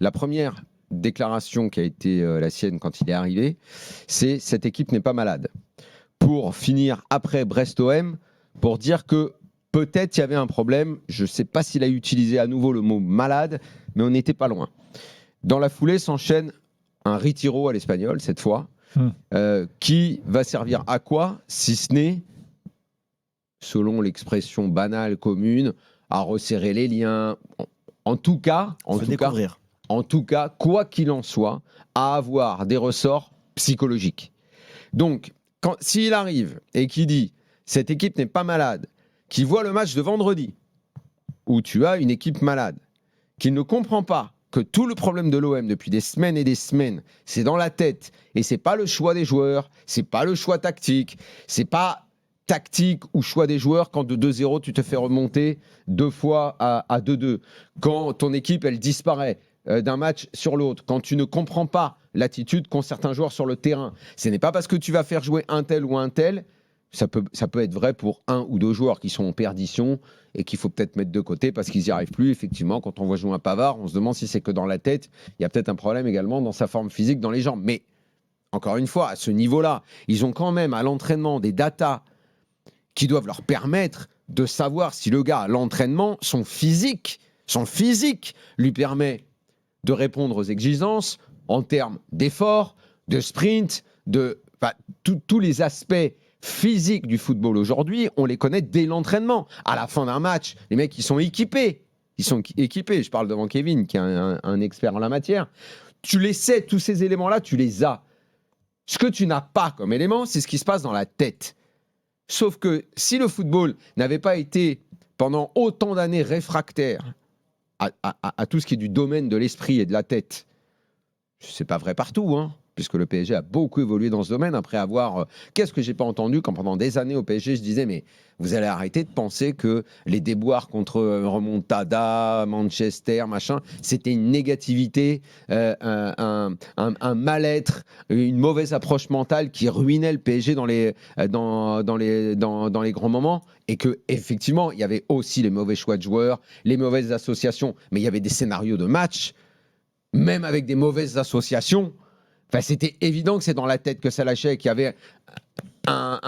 La première déclaration qui a été la sienne quand il est arrivé, c'est cette équipe n'est pas malade. Pour finir après Brest-OM, pour dire que peut-être il y avait un problème. Je ne sais pas s'il a utilisé à nouveau le mot malade, mais on n'était pas loin. Dans la foulée s'enchaîne un retiro à l'espagnol, cette fois, qui va servir à quoi, si ce n'est, selon l'expression banale commune, à resserrer les liens. En tout cas, quoi qu'il en soit, à avoir des ressorts psychologiques. Donc, s'il arrive et qu'il dit cette équipe n'est pas malade, qui voit le match de vendredi, où tu as une équipe malade, qui ne comprend pas que tout le problème de l'OM depuis des semaines et des semaines, c'est dans la tête, et c'est pas le choix des joueurs, c'est pas le choix tactique, c'est pas tactique ou choix des joueurs quand de 2-0 tu te fais remonter 2 fois à 2-2, quand ton équipe elle disparaît d'un match sur l'autre, quand tu ne comprends pas l'attitude qu'ont certains joueurs sur le terrain. Ce n'est pas parce que tu vas faire jouer un tel ou un tel, ça peut être vrai pour 1 ou 2 joueurs qui sont en perdition et qu'il faut peut-être mettre de côté parce qu'ils n'y arrivent plus. Effectivement, quand on voit jouer un Pavard, on se demande si c'est que dans la tête. Il y a peut-être un problème également dans sa forme physique, dans les jambes. Mais encore une fois, à ce niveau-là, ils ont quand même à l'entraînement des datas qui doivent leur permettre de savoir si le gars à l'entraînement, son physique lui permet de répondre aux exigences en termes d'effort, de sprint, tous les aspects physiques du football aujourd'hui, on les connaît dès l'entraînement. À la fin d'un match, les mecs, ils sont équipés. Je parle devant Kevin, qui est un expert en la matière. Tu les sais, tous ces éléments-là, tu les as. Ce que tu n'as pas comme élément, c'est ce qui se passe dans la tête. Sauf que si le football n'avait pas été pendant autant d'années réfractaire à tout ce qui est du domaine de l'esprit et de la tête, c'est pas vrai partout, puisque le PSG a beaucoup évolué dans ce domaine après avoir... Qu'est-ce que j'ai pas entendu quand pendant des années au PSG, je disais, mais vous allez arrêter de penser que les déboires contre Remontada, Manchester, machin, c'était une négativité, un mal-être, une mauvaise approche mentale qui ruinait le PSG dans les grands moments, et que effectivement, il y avait aussi les mauvais choix de joueurs, les mauvaises associations, mais il y avait des scénarios de match, même avec des mauvaises associations. Enfin, c'était évident que c'est dans la tête que ça lâchait, qu'il y avait un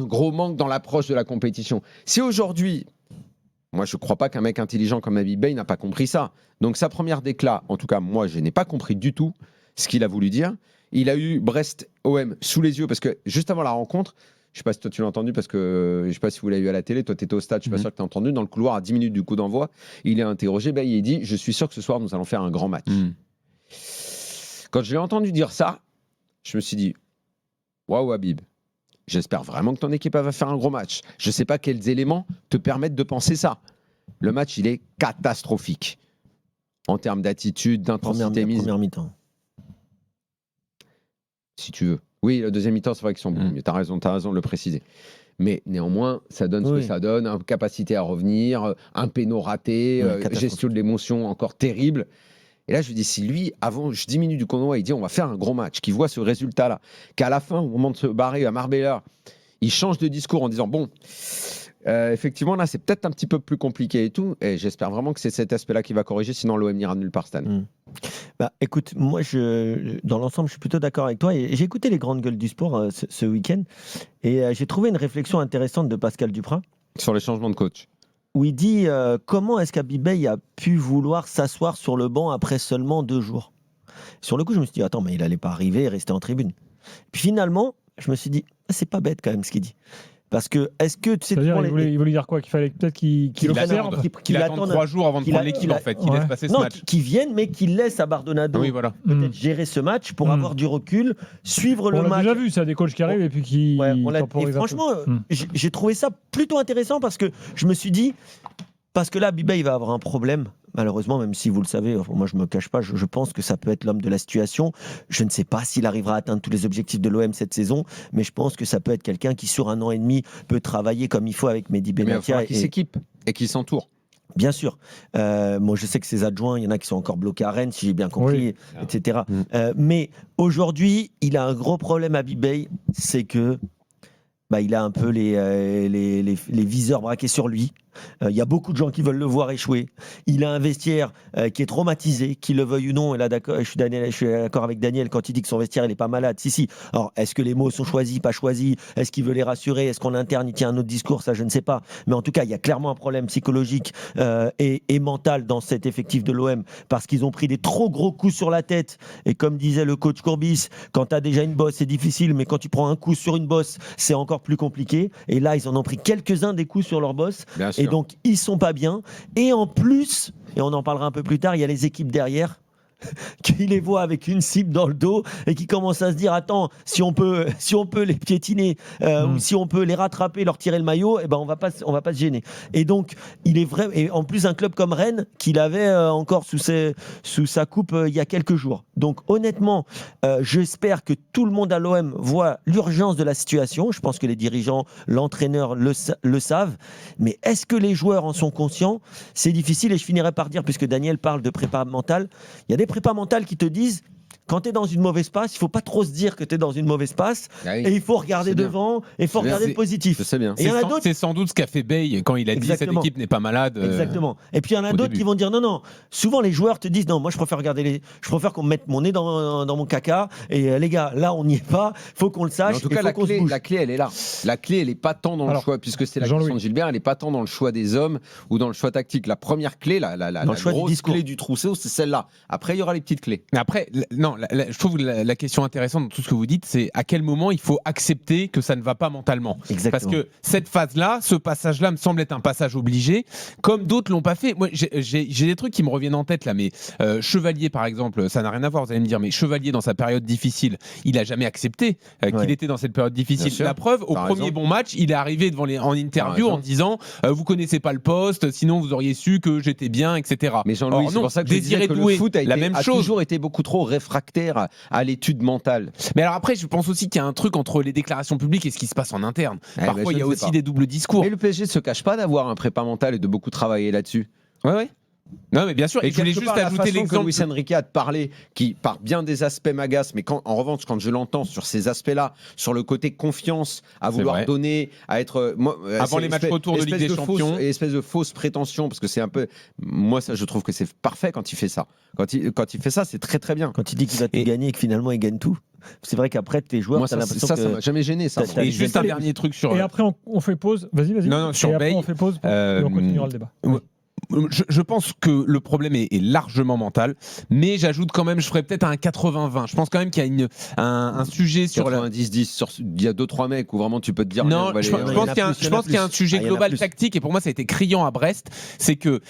gros manque dans l'approche de la compétition. Si aujourd'hui, moi je ne crois pas qu'un mec intelligent comme Habib Beye n'a pas compris ça. Donc sa première déclat, en tout cas moi je n'ai pas compris du tout ce qu'il a voulu dire. Il a eu Brest-OM sous les yeux parce que juste avant la rencontre, je ne sais pas si toi tu l'as entendu parce que je ne sais pas si vous l'avez vu à la télé, toi tu étais au stade, je ne suis pas sûr que tu as entendu, dans le couloir à 10 minutes du coup d'envoi, il est interrogé, il dit « Je suis sûr que ce soir nous allons faire un grand match ». Quand je l'ai entendu dire ça, je me suis dit « Waouh Habib, j'espère vraiment que ton équipe va faire un gros match. Je ne sais pas quels éléments te permettent de penser ça. » Le match, il est catastrophique en termes d'attitude, d'intensité mise. Première mi-temps. Si tu veux. Oui, la deuxième mi-temps, c'est vrai qu'ils sont bons. Tu as raison de le préciser. Mais néanmoins, ça donne ce que ça donne. Une capacité à revenir, un péno raté, gestion de l'émotion encore terrible. Et là, je lui dis, si lui, avant 10 minutes du convoi, il dit on va faire un gros match, qu'il voit ce résultat-là, qu'à la fin, au moment de se barrer à Marbella, il change de discours en disant bon, effectivement, là, c'est peut-être un petit peu plus compliqué et tout. Et j'espère vraiment que c'est cet aspect-là qui va corriger, sinon l'OM n'ira nulle part cette année. Écoute, moi, dans l'ensemble, je suis plutôt d'accord avec toi. Et j'ai écouté les grandes gueules du sport ce week-end. Et j'ai trouvé une réflexion intéressante de Pascal Duprat. Sur les changements de coach. Où il dit comment est-ce qu'Habib Beye a pu vouloir s'asseoir sur le banc après seulement 2 jours. Sur le coup, je me suis dit, attends, mais il n'allait pas arriver et rester en tribune. Puis finalement, je me suis dit, c'est pas bête quand même ce qu'il dit. Parce que, est-ce que tu sais... C'est-à-dire, il voulait dire quoi? Qu'il fallait peut-être qu'il observe, qu'il attende 3 jours avant de prendre l'équipe, en fait, qu'il laisse passer ce match. Qu'il vienne, mais qu'il laisse à Bardonado peut-être gérer ce match pour avoir du recul, suivre le match. On l'a déjà vu, ça, des coachs qui arrivent et puis qui temporisent. Et franchement, j'ai trouvé ça plutôt intéressant parce que je me suis dit, parce que là, Habib Beye va avoir un problème. Malheureusement, même si vous le savez, moi je ne me cache pas, je pense que ça peut être l'homme de la situation. Je ne sais pas s'il arrivera à atteindre tous les objectifs de l'OM cette saison, mais je pense que ça peut être quelqu'un qui, sur 1 an et demi, peut travailler comme il faut avec Mehdi Benatia. Qui s'équipe et qui s'entoure. Bien sûr. Moi, je sais que ses adjoints, il y en a qui sont encore bloqués à Rennes, si j'ai bien compris, etc. Mais aujourd'hui, il a un gros problème à Habib Beye, c'est que il a un peu les viseurs braqués sur lui. Il y a beaucoup de gens qui veulent le voir échouer. Il a un vestiaire qui est traumatisé, qu'il le veuille ou non. Et là, d'accord, je suis d'accord avec Daniel quand il dit que son vestiaire, il n'est pas malade. Si. Alors, est-ce que les mots sont choisis, pas choisis? Est-ce qu'il veut les rassurer? Est-ce qu'en interne, il tient un autre discours? Ça, je ne sais pas. Mais en tout cas, il y a clairement un problème psychologique et mental dans cet effectif de l'OM parce qu'ils ont pris des trop gros coups sur la tête. Et comme disait le coach Courbis, quand tu as déjà une bosse, c'est difficile, mais quand tu prends un coup sur une bosse, c'est encore plus compliqué. Et là, ils en ont pris quelques-uns des coups sur leur bosse. Et donc, ils sont pas bien. Et en plus, et on en parlera un peu plus tard, il y a les équipes derrière qui les voient avec une cible dans le dos et qui commencent à se dire attends, si on peut les piétiner ou si on peut les rattraper, leur tirer le maillot, on va pas se gêner. Et donc il est vrai, et en plus un club comme Rennes qu'il avait encore sous sa coupe il y a quelques jours. Donc honnêtement, j'espère que tout le monde à l'OM voit l'urgence de la situation. Je pense que les dirigeants, l'entraîneur le savent, mais est-ce que les joueurs en sont conscients? C'est difficile. Et je finirai par dire, puisque Daniel parle de prépa mentale, il y a des prépas mentales qui te disent quand tu es dans une mauvaise passe, il ne faut pas trop se dire que tu es dans une mauvaise passe et il faut regarder devant et il faut regarder le positif. Je sais bien. C'est sans doute ce qu'a fait Bay quand il a dit cette équipe n'est pas malade. Exactement. Et puis il y en a d'autres qui vont dire non. Souvent les joueurs te disent non, moi je préfère qu'on me mette mon nez dans mon caca et les gars, là on n'y est pas, faut qu'on le sache. En tout cas, la clé elle est là. La clé elle n'est pas tant dans le choix, puisque c'est la question de Gilbert, elle n'est pas tant dans le choix des hommes ou dans le choix tactique. La première clé, la grosse clé du trousseau, c'est celle-là. Après il y aura les petites clés. Mais après, non. Je trouve que la question intéressante dans tout ce que vous dites, c'est à quel moment il faut accepter que ça ne va pas mentalement. Exactement. Parce que cette phase-là, ce passage-là me semble être un passage obligé, comme d'autres l'ont pas fait. Moi, j'ai des trucs qui me reviennent en tête là, mais Chevalier, par exemple, ça n'a rien à voir, vous allez me dire, mais Chevalier, dans sa période difficile, il n'a jamais accepté qu'il était dans cette période difficile. La preuve, au premier bon match, il est arrivé en interview en disant vous connaissez pas le poste, sinon vous auriez su que j'étais bien, etc. Mais Jean-Louis, c'est pour ça que je disais que le foot a toujours été beaucoup trop réfractaire à l'étude mentale. Mais alors après, je pense aussi qu'il y a un truc entre les déclarations publiques et ce qui se passe en interne. Parfois, il y a aussi des doubles discours. Mais le PSG ne se cache pas d'avoir un prépa mental et de beaucoup travailler là-dessus. Ouais. Non, mais bien sûr. Et je voulais juste ajouter l'exemple que Luis Enrique a parlé, qui par bien des aspects m'agace, mais en revanche, quand je l'entends sur ces aspects-là, sur le côté confiance, à vouloir donner, à être avant les matchs retour de Ligue des Champions, et espèce de fausse prétention, parce que c'est un peu, moi ça, je trouve que c'est parfait quand il fait ça. Quand il fait ça, c'est très très bien. Quand il dit qu'il va tout gagner et que finalement il gagne tout. C'est vrai qu'après tes joueurs, moi, t'as l'impression que ça m'a jamais gêné. Ça. Et juste un dernier truc sur. Et après on fait pause. Vas-y. Non, sur Bay. On fait pause et on continuera le débat. Je pense que le problème est largement mental, mais j'ajoute quand même, je ferais peut-être un 80-20. Je pense quand même qu'il y a un sujet sur 90-10. Il y a 2-3 mecs où vraiment tu peux te dire. Non, je pense qu'il y a un sujet global tactique, et pour moi ça a été criant à Brest. C'est que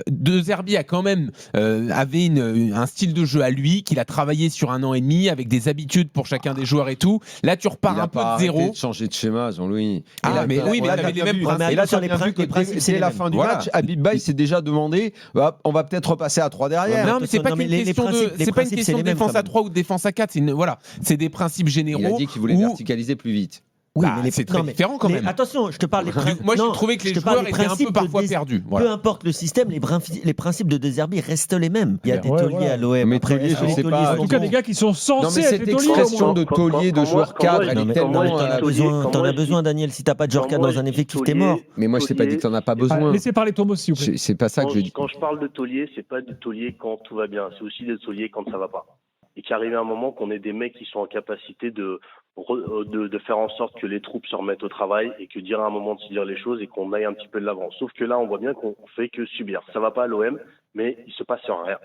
De Zerbi a quand même avait un style de jeu à lui, qu'il a travaillé sur 1 an et demi avec des habitudes pour chacun des joueurs et tout. Là tu repars un peu de zéro. De changer de schéma, Jean-Louis. Mais t'avais les mêmes principes. Et là sur les principes, c'est la fin du match. Habib Baye s'est déjà demandé, on va peut-être repasser à 3 derrière. Non, mais c'est pas une question de défense à 3 ou de défense à 4. C'est des principes généraux. Il a dit qu'il voulait verticaliser plus vite. Oui, mais c'est très différent quand même. Attention, je te parle des principes. Moi, j'ai trouvé que les joueurs étaient un peu parfois perdus. Peu importe le système, les principes de De Zerbi restent les mêmes. Il y a des tauliers à l'OM. Mais tauliers, je sais pas. En tout cas, des gars qui sont censés être cette expression de taulier, de joueur cadre, elle est tellement. T'en as besoin, Daniel. Si t'as pas de joueur cadre dans un effectif, t'es mort. Mais moi, je t'ai pas dit que t'en as pas besoin. Laissez parler Thomas, s'il vous plaît. C'est pas ça que je dis. Quand je parle de taulier, c'est pas de taulier quand tout va bien. C'est aussi des tauliers quand ça va pas. Et qu'arrive un moment qu'on ait des mecs qui sont en capacité de faire en sorte que les troupes se remettent au travail et que dire à un moment de se dire les choses et qu'on aille un petit peu de l'avant. Sauf que là, on voit bien qu'on fait que subir. Ça va pas à l'OM, mais il se passe rien.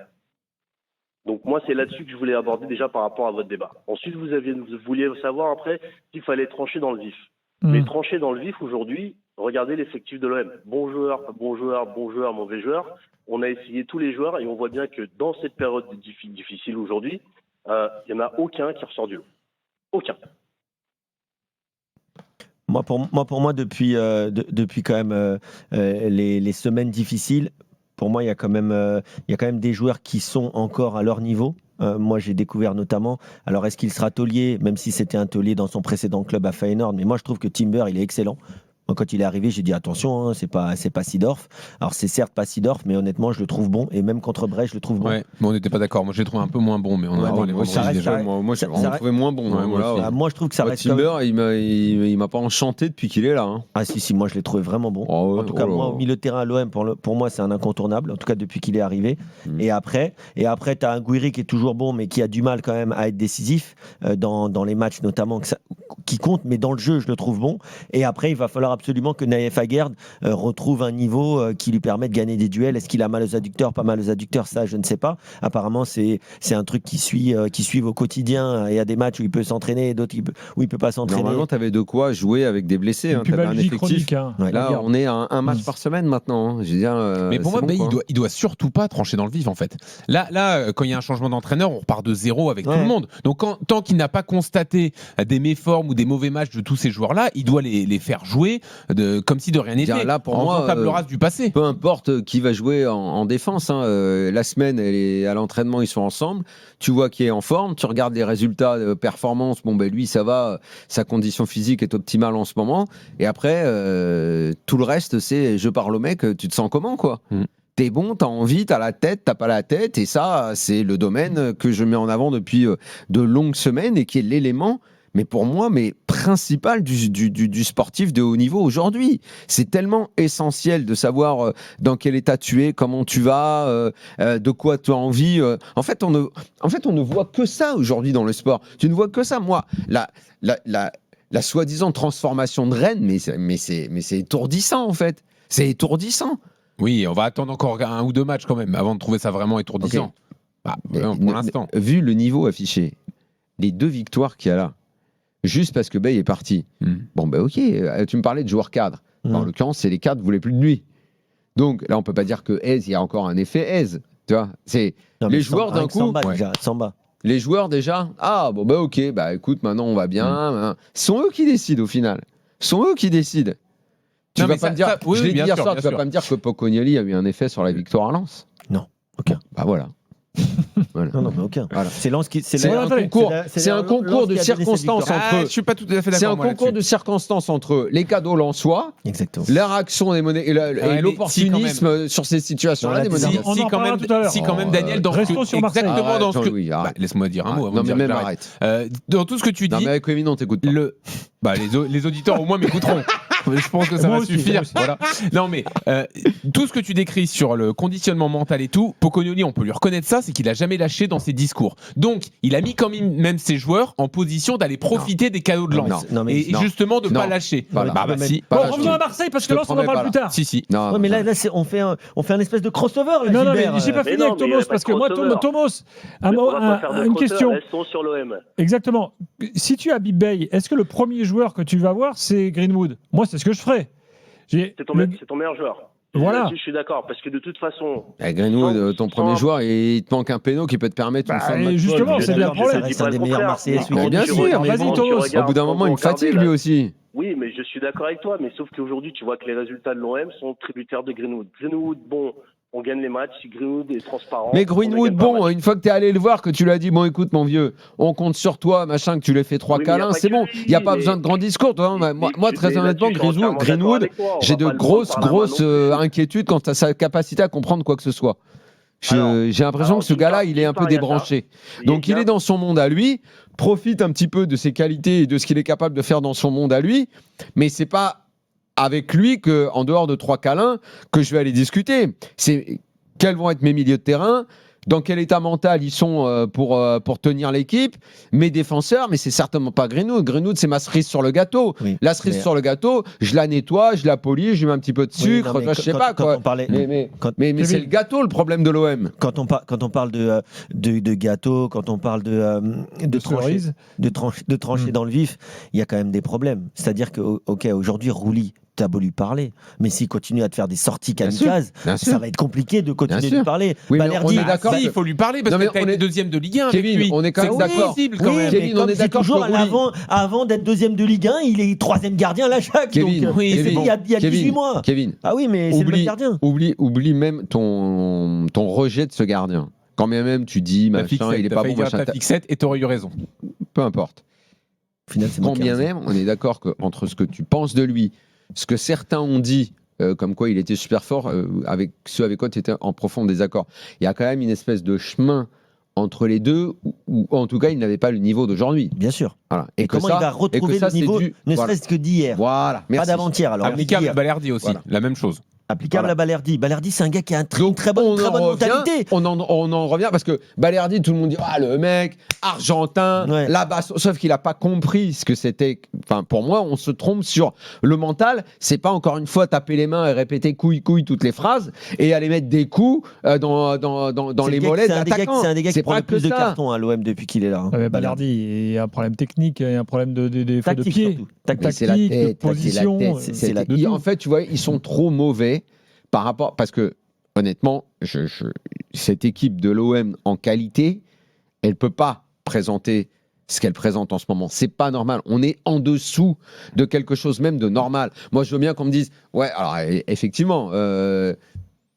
Donc moi, c'est là-dessus que je voulais aborder déjà par rapport à votre débat. Ensuite, vous vouliez savoir après s'il fallait trancher dans le vif. Mais trancher dans le vif aujourd'hui, regardez l'effectif de l'OM. Bon joueur, mauvais joueur. On a essayé tous les joueurs et on voit bien que dans cette période difficile aujourd'hui, il n'y en a aucun qui ressort du lot. Aucun. Pour moi, depuis quand même les semaines difficiles, pour moi, il y a quand même des joueurs qui sont encore à leur niveau. Moi, j'ai découvert notamment. Alors, est-ce qu'il sera taulier, même si c'était un taulier dans son précédent club à Feyenoord? Mais moi, je trouve que Timber, il est excellent. Moi, quand il est arrivé, j'ai dit attention, hein, c'est pas Seedorf. Alors c'est certes pas Seedorf, mais honnêtement, je le trouve bon. Et même contre Brest, je le trouve bon. Ouais, mais on n'était pas d'accord. Moi, je l'ai trouvé un peu moins bon, mais on Ouais, a bon, les moi, ça reste- déjà. Moi, ça- on ça- le trouvait moins bon. Ouais, hein, moi voilà. aussi. Ah, moi, je trouve que ça reste. Quand même- Timber, il m'a pas enchanté depuis qu'il est là. Hein. Ah si, moi je l'ai trouvé vraiment bon. Oh, ouais, En tout cas, oh là moi là. au milieu de terrain à l'OM, pour moi c'est un incontournable. En tout cas depuis qu'il est arrivé. Mm. Et après, tu as un Gouiri qui est toujours bon, mais qui a du mal quand même à être décisif dans les matchs notamment qui compte, mais dans le jeu je le trouve bon. Et après, il va falloir absolument que Naïef Aguerd retrouve un niveau qui lui permet de gagner des duels. Est-ce qu'il a mal aux adducteurs, pas mal aux adducteurs, ça je ne sais pas. Apparemment c'est un truc qui suit au quotidien. Il y a des matchs où il peut s'entraîner, et d'autres où il peut pas s'entraîner. Normalement, tu avais de quoi jouer avec des blessés. Hein. Une Tu avais un pubalgie effectif. chronique. Hein. Ouais. Là, Regarde. on est à un match par semaine maintenant. Hein. Je veux dire, Mais pour moi, c'est bon, quoi. il doit surtout pas trancher dans le vif en fait. Là, quand il y a un changement d'entraîneur, on repart de zéro avec tout Ouais. le monde. Donc tant qu'il n'a pas constaté des méformes ou des mauvais matchs de tous ces joueurs-là, il doit les faire jouer comme si de rien n'était. Tiens, là, pour en moi, faisant table rase du passé. Peu importe qui va jouer en défense. Hein. La semaine, à l'entraînement, ils sont ensemble. Tu vois qui est en forme. Tu regardes les résultats de performance. Bon, ben lui, ça va. Sa condition physique est optimale en ce moment. Et après, tout le reste, c'est je parle au mec. Tu te sens comment, quoi T'es bon, t'as envie, t'as la tête, t'as pas la tête. Et ça, c'est le domaine que je mets en avant depuis de longues semaines et qui est l'élément. Mais pour moi, principal du sportif de haut niveau aujourd'hui. C'est tellement essentiel de savoir dans quel état tu es, comment tu vas, de quoi tu as envie. En fait, on ne voit que ça aujourd'hui dans le sport. Tu ne vois que ça. Moi, la soi-disant transformation de Rennes, mais c'est étourdissant en fait. C'est étourdissant. Oui, on va attendre encore 1 ou 2 matchs quand même avant de trouver ça vraiment étourdissant. Ok. Bah, non, pour l'instant. Vu le niveau affiché, les 2 victoires qu'il y a là, juste parce que Bay est parti. Bon, ben ok, tu me parlais de joueurs cadres. En l'occurrence, c'est les cadres ne voulaient plus de lui. Donc là, on peut pas dire que Hez, il y a encore un effet Hez. Tu vois, c'est Non, mais les joueurs d'un coup. Samba, ouais. déjà, Samba. Les joueurs déjà, ah bon bah ok, bah écoute, maintenant on va bien. Ce sont eux qui décident au final. Ce sont eux qui décident. Tu Non, vas mais pas ça- me dire, ça- oui, je oui, l'ai dit bien hier sûr, soir, bien tu vas sûr. pas me dire que Pocognoli a eu un effet sur la victoire à Lens. Non, aucun. Bah voilà. Voilà. Non, mais aucun. Voilà. C'est Lens qui. C'est un attendez, concours, c'est c'est un Lens concours de qui a donné cette circonstances victoire. entre Ah, eux. je suis pas tout à fait d'accord. C'est un moi, concours là-dessus. de circonstances entre les cadeaux lensois, Exactement. la réaction des monnaies et mais l'opportunisme sur ces situations-là Dans des la monnaies. décision. On en quand parlera même, tout à l'heure. si quand même Daniel dans Restons sur Marseille. exactement dans ce que Jean-Louis, arrête. laisse-moi dire un mot avant Non de mais dire que même j'arrête. arrête. Dans tout ce que tu Non dis, mais avec Kevin on t'écoute pas. les auditeurs au moins m'écouteront. Je pense que ça Moi va aussi, suffire. moi aussi. Voilà. Non mais tout ce que tu décris sur le conditionnement mental et tout, Pocognoli, on peut lui reconnaître ça, c'est qu'il a jamais lâché dans ses discours. Donc il a mis quand même ses joueurs en position d'aller profiter des cadeaux de Lens et non. justement de Non. pas lâcher. Voilà. Bah si. Pas Bon, lâché. revenons à Marseille parce Je que te Lens, on en promets parle pas, plus là. tard. Si. Non, Ouais, mais là, on fait un espèce de crossover. Là, Non, Gilbert. mais j'ai pas Mais fini non, avec mais il y Thomas avait pas parce de que moi, crossover. Thomas, Mais on va pas faire de une crossover, question. Restons sur l'OM. Exactement. Si tu es à Big Bay, est-ce que le premier joueur que tu vas voir, c'est Greenwood? Moi, c'est ce que je ferais. C'est ton meilleur joueur. Voilà. Là-dessus, je suis d'accord, parce que de toute façon. Greenwood, ton Sans- premier joueur, il te manque un péno qui peut te permettre une Bah, fin de et match. justement, folle. c'est bien le Ça problème. reste un des meilleurs Marseillais. Mais celui qui Mais a bien du sûr, joueur. mais vas-y, quand Thomas. tu Au regardes- bout d'un moment, il me quand vous fatigue regardez lui aussi. Oui, mais je suis d'accord avec toi, mais sauf qu'aujourd'hui, tu vois que les résultats de l'OM sont tributaires de Greenwood. Greenwood, bon, on gagne les matchs, si Greenwood est transparent. Mais on Greenwood, ne gagne pas bon, le match. une fois que t'es allé le voir, que tu lui as dit, bon, écoute, mon vieux, on compte sur toi, machin, que tu lui as fait 3 Oui, mais y a câlins, pas c'est que bon. lui, Il n'y a pas mais- besoin de grand discours. Toi, Mais- moi, mais très honnêtement, là-dessus, je suis entièrement d'accord Greenwood, avec toi. On j'ai va de pas le prendre par la main grosses non plus. inquiétudes quant à sa capacité à comprendre quoi que ce soit. J'ai l'impression que ce gars-là, il est un peu débranché. Donc il est dans son monde à lui, profite un petit peu de ses qualités et de ce qu'il est capable de faire dans son monde à lui, mais c'est pas avec lui que, en dehors de 3 câlins, que je vais aller discuter. C'est quels vont être mes milieux de terrain, dans quel état mental ils sont pour tenir l'équipe, mes défenseurs, mais c'est certainement pas Greenwood. Greenwood, c'est ma cerise sur le gâteau. Oui, La cerise mais- sur le gâteau, je la nettoie, je la polis, je lui mets un petit peu de Oui, sucre, non, mais je sais quand- pas quand quoi. on parlait- Mais Kevin. c'est le gâteau le problème de l'OM. Quand on parle de gâteau, quand on parle de trancher, Cerise. de trancher dans le vif, il y a quand même des problèmes. C'est-à-dire que, ok, aujourd'hui, Rouli, t'as beau lui parler, mais s'il continue à te faire des sorties Bien sûr, kamikazes, bien sûr. ça va être compliqué de continuer Bien de lui sûr. parler. Oui, mais Balerdi, on est d'accord. Si, il faut lui parler parce Non, mais que t'as on été est- deuxième de Ligue 1 avec Kevin, lui. on est quand même C'est d'accord. possible quand Oui, même. Kevin, mais on comme est je dis d'accord toujours, que Rouli- avant d'être deuxième de Ligue 1, il est troisième gardien à la Jacques. Kevin, donc, oui, et c'était Kevin, il y a 18 mois. Kevin, Ah oui, mais c'est le même gardien. oublie même ton rejet de ce gardien. Quand même tu dis, Ta machin, fixette, il est t'as pas failli bon, dire machin. ta fixette et t'aurais eu raison. Peu importe. Au final, c'est Quand moi qui ai bien raison. même, on est d'accord qu'entre ce que tu penses de lui, ce que certains ont dit, comme quoi il était super fort, avec ceux avec quoi tu étais en profond désaccord. Il y a quand même une espèce de chemin entre les deux, ou en tout cas, il n'avait pas le niveau d'aujourd'hui. Bien sûr. Voilà. Et comment il va retrouver le niveau, ne Voilà. serait-ce que d'hier, Voilà, merci. pas d'avant-hier. Alors, Applicable d'hier. à Balerdi aussi, Voilà. la même chose. Applicable Voilà. à Balerdi. Balerdi, c'est un gars qui a une Donc, très bonne mentalité. on en revient parce que Balerdi, tout le monde dit le mec argentin, Ouais. là-bas, sauf qu'il n'a pas compris ce que c'était. Enfin, pour moi, on se trompe sur le mental. C'est pas encore une fois taper les mains et répéter couille toutes les phrases et aller mettre des coups dans C'est les le gars mollets qui- d'attaquants. C'est un des gars qui prend pas le plus que de ça. cartons à l'OM depuis qu'il est là. hein. Balerdi, il y a un problème technique, il y a un problème de faute de Tactique pied. surtout. Mais Tactique. c'est la Tactique, tête, de position, c'est la- de tout. En fait, tu vois, ils sont trop mauvais par rapport. Parce que, honnêtement, cette équipe de l'OM en qualité, elle peut pas présenter ce qu'elle présente en ce moment. C'est pas normal. On est en dessous de quelque chose même de normal. Moi, je veux bien qu'on me dise, ouais, alors effectivement,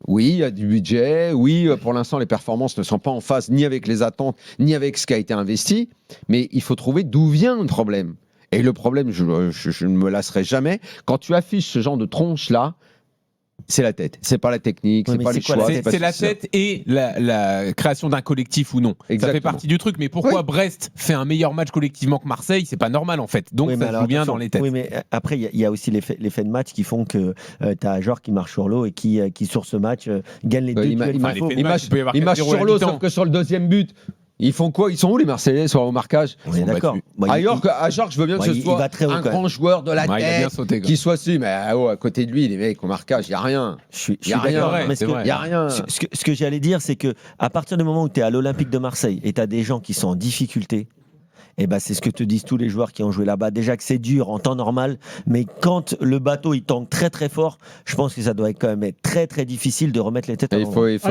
oui, il y a du budget. Oui, pour l'instant, les performances ne sont pas en phase ni avec les attentes, ni avec ce qui a été investi. Mais il faut trouver d'où vient le problème. Et le problème, je ne me lasserai jamais. Quand tu affiches ce genre de tronche-là, c'est la tête. C'est pas la technique, Ouais, c'est mais pas c'est les quoi la choix. tête pas C'est la tout ça. tête et la création d'un collectif ou non. Ça Exactement. fait partie du truc. Mais pourquoi Oui. Brest fait un meilleur match collectivement que Marseille? C'est pas normal en fait. Donc Oui, mais ça alors, joue bien attention. dans les têtes. Oui, mais après, il y a aussi l'effet de match qui font que tu as un joueur qui marche sur l'eau et qui sur ce match, gagne les deux Il duels. marche- faux. il marche- il peut y avoir Il marche 4-0 à la sur l'eau, mi-temps. sauf que sur le deuxième but, ils font quoi? Ils sont où les Marseillais sur au marquage? On est sont d'accord. battus. Bon, À York, je veux bien que ouais, ce il soit va très haut, un quand grand même. joueur de la Ouais, il a bien tête sauté. quoi. qui soit su, mais à côté de lui, les mecs au marquage, il n'y a rien. Je suis Y a rien, d'accord. ouais, mais c'est ce que- vrai. Il n'y a rien. Ce que j'allais dire, c'est que à partir du moment où tu es à l'Olympique de Marseille et tu as des gens qui sont en difficulté, et ben c'est ce que te disent tous les joueurs qui ont joué là-bas. Déjà que c'est dur en temps normal, mais quand le bateau il tangue très très fort, je pense que ça doit quand même être très très difficile de remettre les têtes à Et il l'endroit. faut